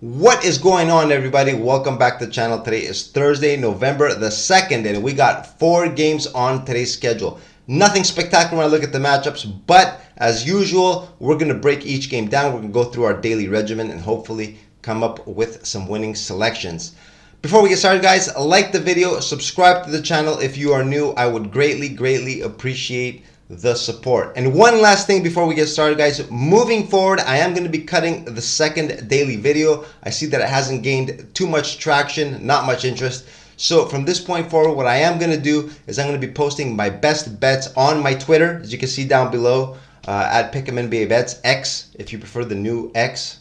What is going on, everybody? Welcome back to the channel. Today is Thursday, November the 2nd, and we got 4 games on today's schedule. Nothing spectacular when I look at the matchups, but as usual, we're going to break each game down. We're going to go through our daily regimen and hopefully come up with some winning selections. Before we get started, guys, like the video, subscribe to the channel if you are new. I would greatly appreciate the support. And one last thing before we get started, guys, moving forward, I am going to be cutting the second daily video. I see that it hasn't gained too much traction, not much interest. So from this point forward, what I am going to do is I'm going to be posting my best bets on my Twitter, as you can see down below, at Pick'emNBABets, X, if you prefer the new X.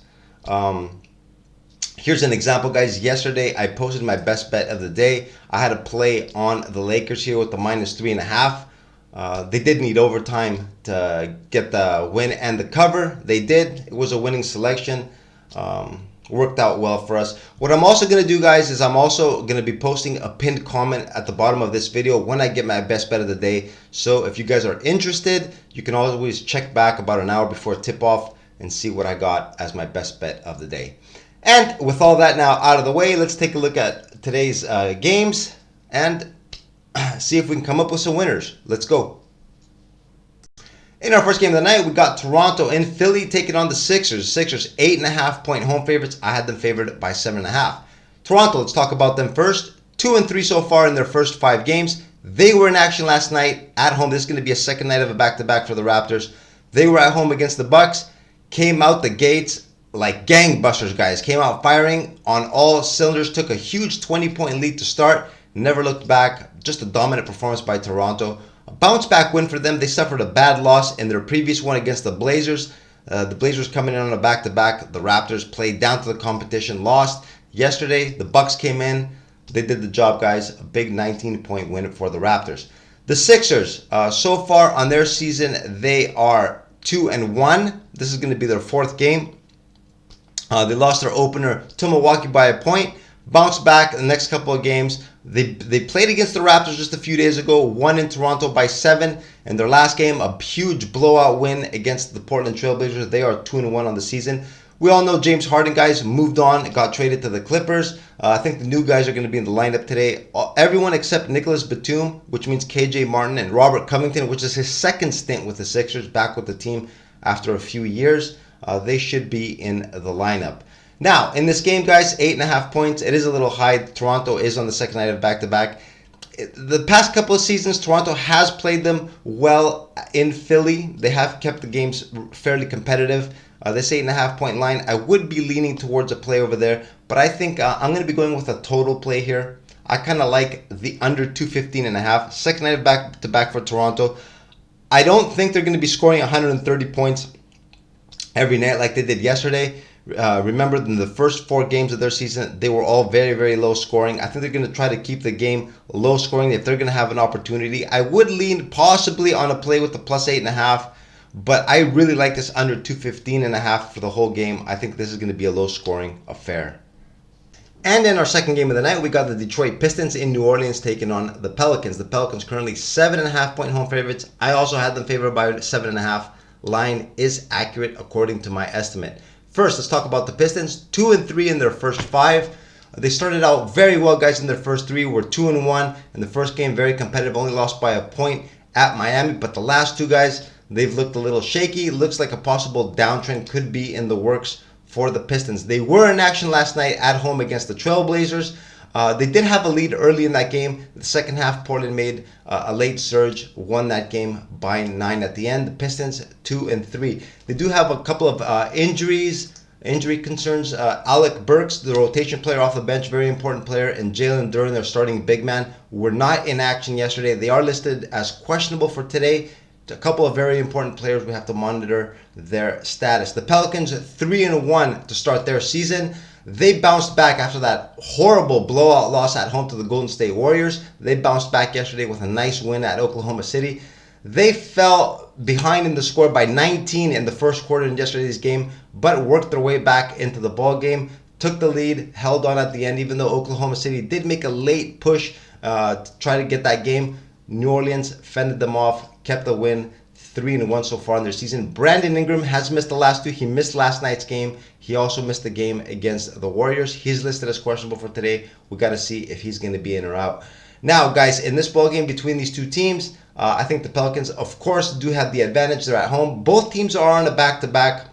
Here's an example, guys. Yesterday, I posted my best bet of the day. I had a play on the Lakers here with the -3.5. They did need overtime to get the win and the cover. They did. It was a winning selection. Worked out well for us. What I'm also going to do, guys, is I'm also going to be posting a pinned comment at the bottom of this video when I get my best bet of the day. So if you guys are interested, you can always check back about an hour before tip-off and see what I got as my best bet of the day. And with all that now out of the way, let's take a look at today's games and see if we can come up with some winners. Let's go. In our first game of the night, we got Toronto and Philly taking on the Sixers. Sixers 8.5-point home favorites. I had them favored by 7.5. Toronto, let's talk about them first. 2-3 so far in their first 5 games. They were in action last night at home. This is going to be a second night of a back-to-back for the Raptors. They were at home against the Bucks. Came out the gates like gangbusters, guys. Came out firing on all cylinders. Took a huge 20-point lead to start. Never looked back. Just a dominant performance by Toronto. A bounce back win for them. They suffered a bad loss in their previous one against the Blazers. The Blazers coming in on a back-to-back. The Raptors played down to the competition, lost. Yesterday, the Bucks came in. They did the job, guys. A big 19-point win for the Raptors. The Sixers, so far on their season, they are 2-1. This is going to be their 4th game. They lost their opener to Milwaukee by a point. Bounced back the next couple of games. They played against the Raptors just a few days ago, won in Toronto by 7. In their last game, a huge blowout win against the Portland Trailblazers. They are 2-1 on the season. We all know James Harden, guys, moved on, got traded to the Clippers. I think the new guys are going to be in the lineup today. Everyone except Nicholas Batum, which means KJ Martin, and Robert Covington, which is his second stint with the Sixers, back with the team after a few years. They should be in the lineup. Now, in this game, guys, 8.5 points. It is a little high. Toronto is on the second night of back-to-back. The past couple of seasons, Toronto has played them well in Philly. They have kept the games fairly competitive. This 8.5-point line, I would be leaning towards a play over there, but I think I'm going to be going with a total play here. I kind of like the under 215.5. Second night of back-to-back for Toronto. I don't think they're going to be scoring 130 points every night like they did yesterday. Remember, in the first 4 games of their season, they were all very low scoring. I think they're going to try to keep the game low scoring if they're going to have an opportunity. I would lean possibly on a play with the plus 8.5, but I really like this under 215.5 for the whole game. I think this is going to be a low scoring affair. And in our second game of the night, we got the Detroit Pistons in New Orleans taking on the Pelicans. The Pelicans currently 7.5-point home favorites. I also had them favored by 7.5. Line is accurate according to my estimate. First, let's talk about the Pistons. 2-3 in their first 5. They started out very well, guys, in their first 3. Were 2-1 in the first game, very competitive. Only lost by a point at Miami. But the last 2, guys, they've looked a little shaky. Looks like a possible downtrend could be in the works for the Pistons. They were in action last night at home against the Trailblazers. They did have a lead early in that game. The second half, Portland made a late surge, won that game by 9 at the end. The Pistons 2-3. They do have a couple of injury concerns. Alec Burks, the rotation player off the bench, very important player, and Jalen Duren, their starting big man, were not in action yesterday. They are listed as questionable for today. A couple of very important players. We have to monitor their status. The Pelicans 3-1 to start their season. They bounced back after that horrible blowout loss at home to the Golden State Warriors. They bounced back yesterday with a nice win at Oklahoma City. They fell behind in the score by 19 in the first quarter in yesterday's game, but worked their way back into the ball game. Took the lead, held on at the end, even though Oklahoma City did make a late push to try to get that game. New Orleans fended them off, kept the win 3-1 so far in their season. Brandon Ingram has missed the last two. He missed last night's game. He also missed the game against the Warriors. He's listed as questionable for today. We got to see if he's going to be in or out. Now, guys, in this ball game between these two teams, I think the Pelicans, of course, do have the advantage. They're at home. Both teams are on a back-to-back.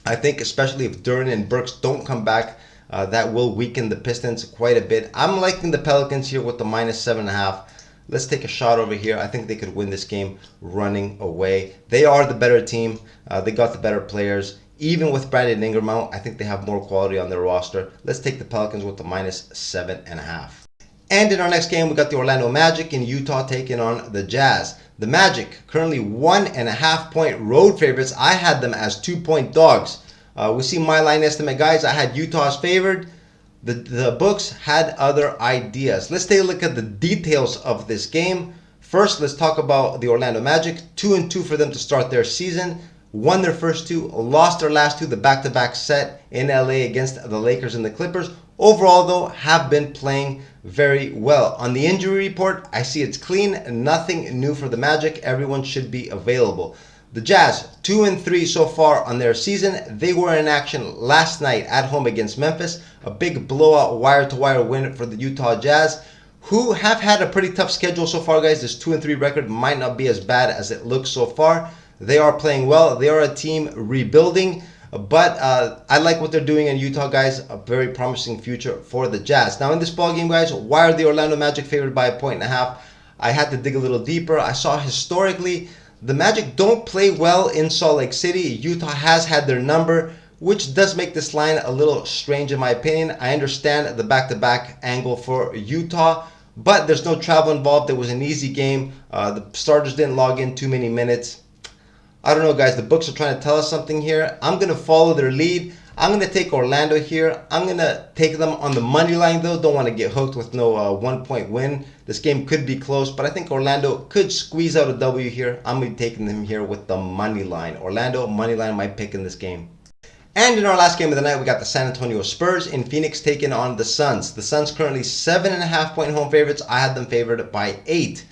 I think especially if Duren and Burks don't come back, that will weaken the Pistons quite a bit. I'm liking the Pelicans here with the -7.5. Let's take a shot over here. I think they could win this game running away. They are the better team. They got the better players. Even with Brandon Ingram out, I think they have more quality on their roster. Let's take the Pelicans with the -7.5. And in our next game, we got the Orlando Magic in Utah taking on the Jazz. The Magic, currently 1.5-point road favorites. I had them as 2-point dogs. We see my line estimate, guys. I had Utah as favored. The books had other ideas. Let's take a look at the details of this game. First, let's talk about the Orlando Magic. 2-2 for them to start their season. Won their first two, lost their last two, the back-to-back set in LA against the Lakers and the Clippers. Overall, though, have been playing very well. On the injury report, I see it's clean. Nothing new for the Magic. Everyone should be available. The Jazz, 2-3 so far on their season. They were in action last night at home against Memphis. A big blowout wire-to-wire win for the Utah Jazz, who have had a pretty tough schedule so far, guys. This 2-3 record might not be as bad as it looks so far. They are playing well. They are a team rebuilding. But I like what they're doing in Utah, guys. A very promising future for the Jazz. Now, in this ball game, guys, why are the Orlando Magic favored by 1.5? I had to dig a little deeper. I saw historically the Magic don't play well in Salt Lake City. Utah has had their number, which does make this line a little strange in my opinion. I understand the back-to-back angle for Utah, but there's no travel involved. It was an easy game. The starters didn't log in too many minutes. I don't know, guys. The books are trying to tell us something here. I'm going to follow their lead. I'm going to take Orlando here. I'm going to take them on the money line, though. Don't want to get hooked with no 1-point win. This game could be close, but I think Orlando could squeeze out a W here. I'm going to be taking them here with the money line. Orlando, money line, my pick in this game. And in our last game of the night, we got the San Antonio Spurs in Phoenix taking on the Suns. The Suns currently 7.5-point home favorites. I had them favored by 8.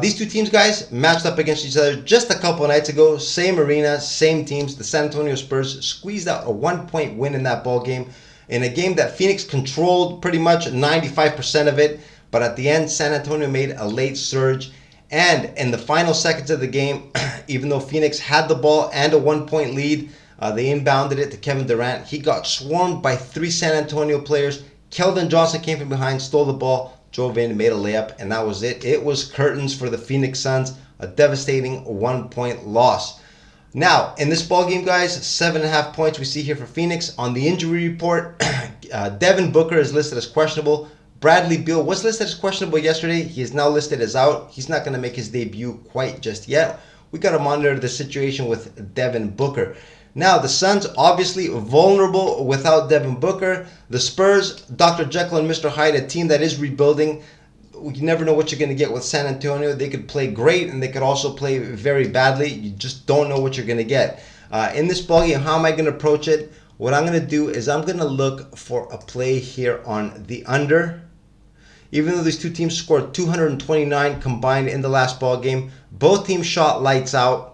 These two teams, guys, matched up against each other just a couple nights ago. Same arena, same teams. The San Antonio Spurs squeezed out a 1-point win in that ball game, in a game that Phoenix controlled pretty much 95% of it. But at the end, San Antonio made a late surge. And in the final seconds of the game, even though Phoenix had the ball and a 1-point lead, they inbounded it to Kevin Durant. He got swarmed by 3 San Antonio players. Keldon Johnson came from behind, stole the ball, drove in, made a layup, and that was it. It was curtains for the Phoenix Suns. A devastating 1-point loss. Now, in this ball game, guys, 7.5 points we see here for Phoenix. On the injury report, Devin Booker is listed as questionable. Bradley Beal was listed as questionable yesterday. He is now listed as out. He's not going to make his debut quite just yet. We got to monitor the situation with Devin Booker. Now, the Suns obviously vulnerable without Devin Booker. The Spurs, Dr. Jekyll and Mr. Hyde, a team that is rebuilding. You never know what you're going to get with San Antonio. They could play great and they could also play very badly. You just don't know what you're going to get. In this ballgame, how am I going to approach it? What I'm going to do is I'm going to look for a play here on the under. Even though these two teams scored 229 combined in the last ball game, both teams shot lights out.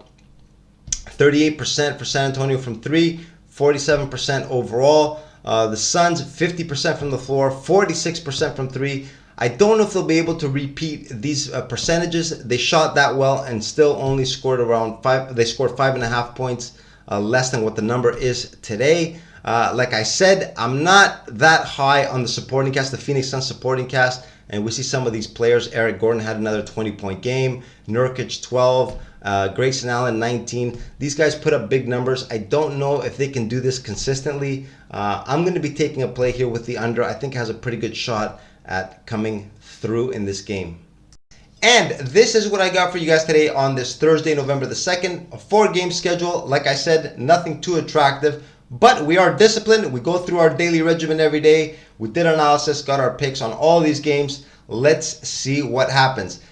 38% for San Antonio from 3, 47% overall. The Suns, 50% from the floor, 46% from 3. I don't know if they'll be able to repeat these percentages. They shot that well and still only scored around 5. They scored 5.5 points, less than what the number is today. Like I said, I'm not that high on the supporting cast, the Phoenix Suns supporting cast. And we see some of these players. Eric Gordon had another 20-point game. Nurkic, 12. Grayson Allen, 19. These guys put up big numbers. I don't know if they can do this consistently. I'm going to be taking a play here with the under. I think it has a pretty good shot at coming through in this game. And this is what I got for you guys today on this Thursday, November the 2nd. A 4-game schedule. Like I said, nothing too attractive. But we are disciplined. We go through our daily regimen every day. We did analysis, got our picks on all these games. Let's see what happens.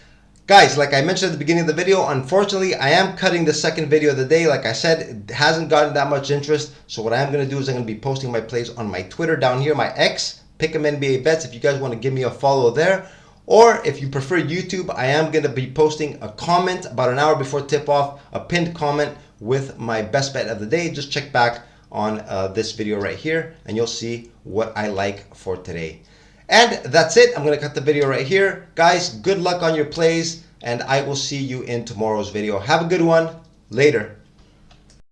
Guys, like I mentioned at the beginning of the video, unfortunately, I am cutting the second video of the day. Like I said, it hasn't gotten that much interest. So what I am going to do is I'm going to be posting my plays on my Twitter down here, my X, Pick'em NBA Bets, if you guys want to give me a follow there. Or if you prefer YouTube, I am going to be posting a comment about an hour before tip-off, a pinned comment with my best bet of the day. Just check back on this video right here and you'll see what I like for today. And that's it. I'm going to cut the video right here. Guys, good luck on your plays and I will see you in tomorrow's video. Have a good one. Later.